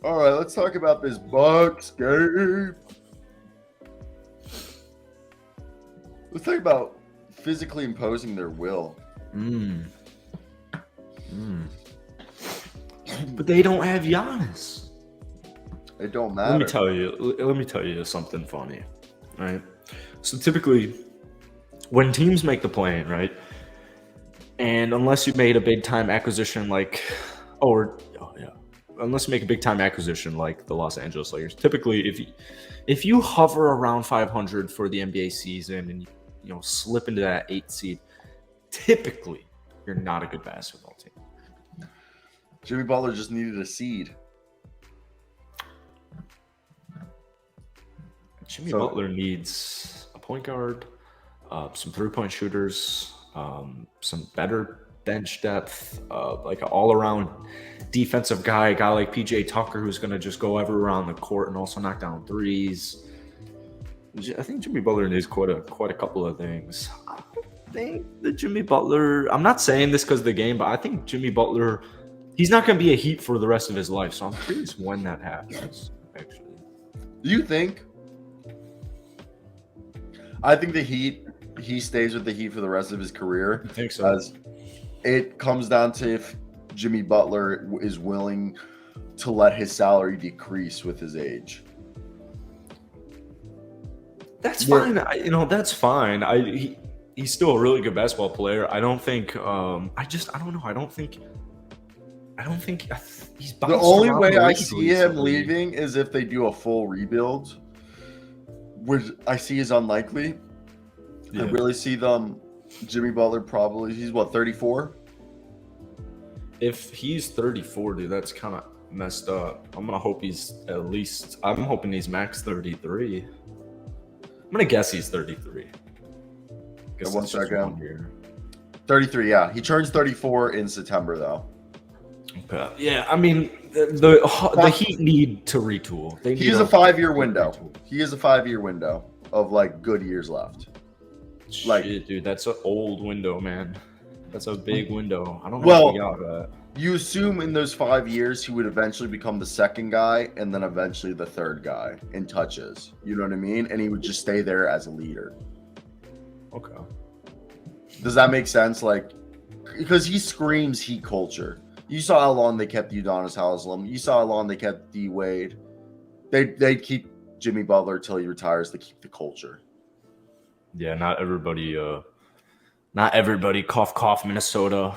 All right, let's talk about this Bucks game. Let's talk about physically imposing their will. But they don't have Giannis. It don't matter. Let me tell you something funny, right? So typically, when teams make the play-in, right, and unless you made a big-time acquisition unless you make a big-time acquisition like the Los Angeles Lakers, typically if you hover around 500 for the NBA season and you slip into that 8th seed, typically you're not a good basketball team. Jimmy Butler just needed a seed. Jimmy Butler needs a point guard, some three-point shooters, some better bench depth, like an all-around defensive guy, a guy like PJ Tucker who's going to just go everywhere on the court and also knock down threes. I think Jimmy Butler needs quite a couple of things. I think that Jimmy Butler, I'm not saying this because of the game, but I think Jimmy Butler, he's not going to be a Heat for the rest of his life, so I'm curious when that happens, actually. Do you think? I think he stays with the Heat for the rest of his career. I think so. As it comes down to if Jimmy Butler is willing to let his salary decrease with his age. That's fine. That's fine. He's still a really good basketball player. I don't think. I don't know. I don't think he's. The only way I see him leaving is if they do a full rebuild, which I see is unlikely. Yeah. I really see Jimmy Butler probably. He's 34. If he's 34, dude, that's kind of messed up. I'm hoping he's max 33. I'm gonna guess he's 33. Guess 1 second. 33, yeah. He turns 34 in September, though. Okay. Yeah, I mean, the Heat need to retool. He has a 5-year window. He has a 5-year window of good years left. Shit, dude, that's an old window, man. That's a big window. I don't know if we got that. You assume in those 5 years he would eventually become the second guy and then eventually the third guy in touches. You know what I mean? And he would just stay there as a leader. Okay. Does that make sense? Because he screams Heat culture. You saw how long they kept Udonis Haslem. You saw how long they kept D Wade. They'd keep Jimmy Butler till he retires to keep the culture. Yeah, not everybody, cough, cough, Minnesota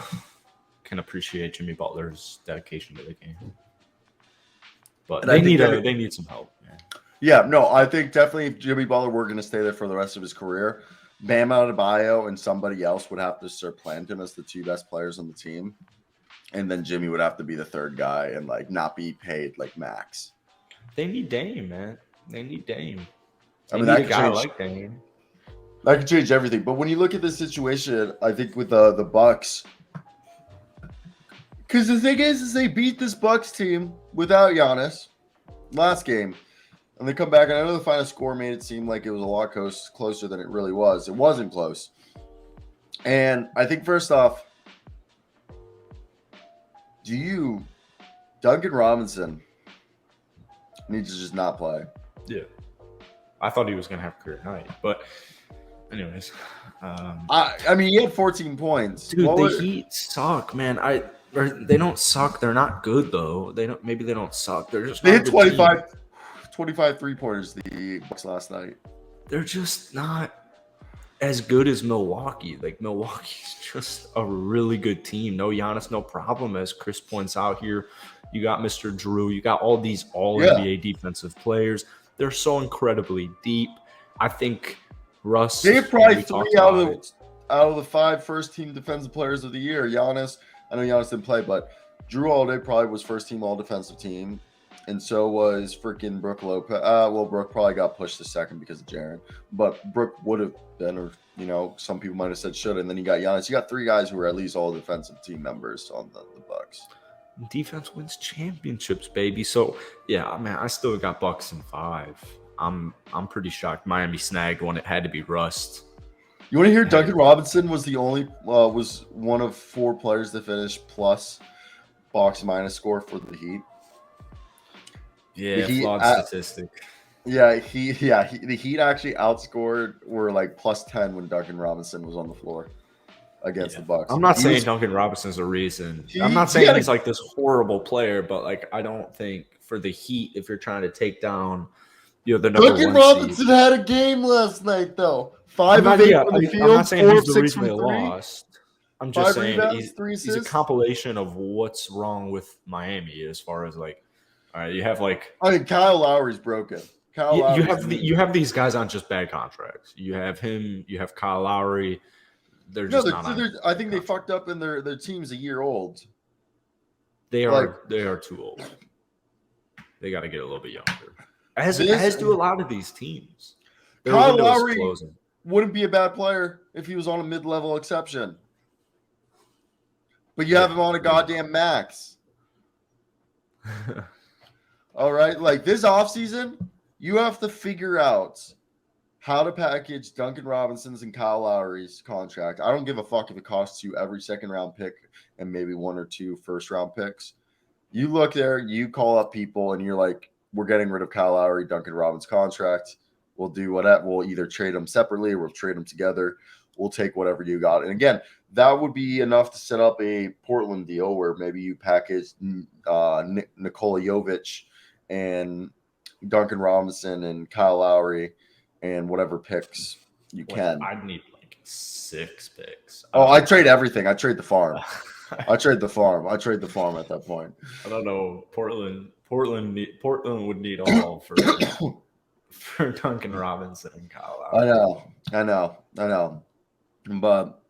can appreciate Jimmy Butler's dedication to the game. But they need some help, man. Yeah, no, I think definitely if Jimmy Butler were going to stay there for the rest of his career, Bam Adebayo and somebody else would have to supplant him as the two best players on the team. And then Jimmy would have to be the third guy and not be paid max. They need Dame, man. They need Dame. That could change. Like Dame. That could change everything. But when you look at this situation, I think with the Bucks, because the thing is they beat this Bucks team without Giannis last game, and they come back. And I know the final score made it seem like it was a lot closer than it really was. It wasn't close. And I think first off, Duncan Robinson needs to just not play. Yeah. I thought he was going to have a career night. But anyways. I mean, he had 14 points. Dude, the Heat suck, man. They don't suck. They're not good, though. Maybe they don't suck. They're just They hit 25 3-pointers the Bucks last night. They're just not as good as Milwaukee. Milwaukee's just a really good team. No Giannis, no problem. As Chris points out here, you got Mr. Drew. You got all these all-NBA defensive players. They're so incredibly deep. I think Russ. They have probably 3 out of the 5 first-team defensive players of the year. Giannis. I know Giannis didn't play, but Drew Holiday probably was first-team all-defensive team. And so was freaking Brook Lopez. Brook probably got pushed to second because of Jaren. But Brook would have been, or, some people might have said should. And then you got Giannis. You got 3 guys who were at least all defensive team members on the Bucks. Defense wins championships, baby. So, yeah, man, I still got Bucks in 5. I'm pretty shocked. Miami snagged one. It had to be Rust. You want to hear Duncan Robinson was was one of 4 players to finish plus box minus score for the Heat. Yeah, Heat, flawed statistic. the Heat actually outscored were like plus 10 when Duncan Robinson was on the floor against the Bucks. I'm not saying Duncan Robinson's a reason. I'm not saying he's like this horrible player, but like I don't think for the Heat, if you're trying to take down, the number Duncan one Robinson seed, had a game last night though. 5 I'm of 8 from the field, I'm not saying 4 he's of the 6 reason from they 3, lost. I'm just 5 saying rebounds, 3 he's a assists. compilation of what's wrong with Miami as far as like, all right, you have like, I mean, Kyle Lowry's broken. you have these guys on just bad contracts. You have him, you have Kyle Lowry. They're just not. I think they fucked up and their team's a year old. They are too old. They got to get a little bit younger. As do a lot of these teams. Their Kyle window is Lowry closing. wouldn't be a bad player if he was on a mid-level exception. But you have him on a goddamn max. All right, like this offseason, you have to figure out how to package Duncan Robinson's and Kyle Lowry's contract. I don't give a fuck if it costs you every second-round pick and maybe 1 or 2 first-round picks. You look there, you call up people, and you're like, we're getting rid of Kyle Lowry, Duncan Robinson contract. We'll do whatever. We'll either trade them separately or we'll trade them together. We'll take whatever you got. And again, that would be enough to set up a Portland deal where maybe you package Nikola Jovic and Duncan Robinson and Kyle Lowry and whatever picks you can. I'd need like 6 picks. I trade everything. I trade the farm. I trade the farm. I trade the farm at that point. I don't know. Portland would need all for Duncan Robinson and Kyle Lowry. I know. But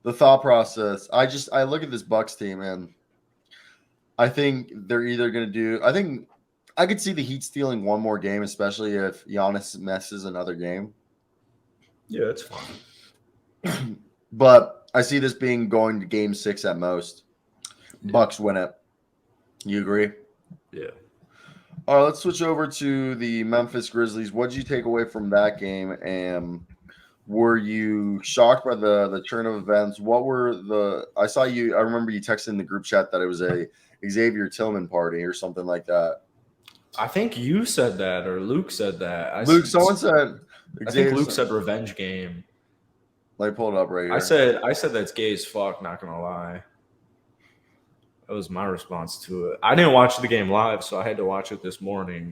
the thought process, I look at this Bucks team and I think they're either going to do. I think I could see the Heat stealing one more game, especially if Giannis messes another game. Yeah, that's fine. But I see this being going to game 6 at most. Bucks win it. You agree? Yeah. All right, let's switch over to the Memphis Grizzlies. What did you take away from that game? And were you shocked by the turn of events? What were I remember you texted in the group chat that it was a Xavier Tillman party or something like that. I think you said that or Luke said that. Someone said I think Luke said revenge game. Let me pull it up right here. I said that's gay as fuck, not gonna lie. That was my response to it. I didn't watch the game live, so I had to watch it this morning.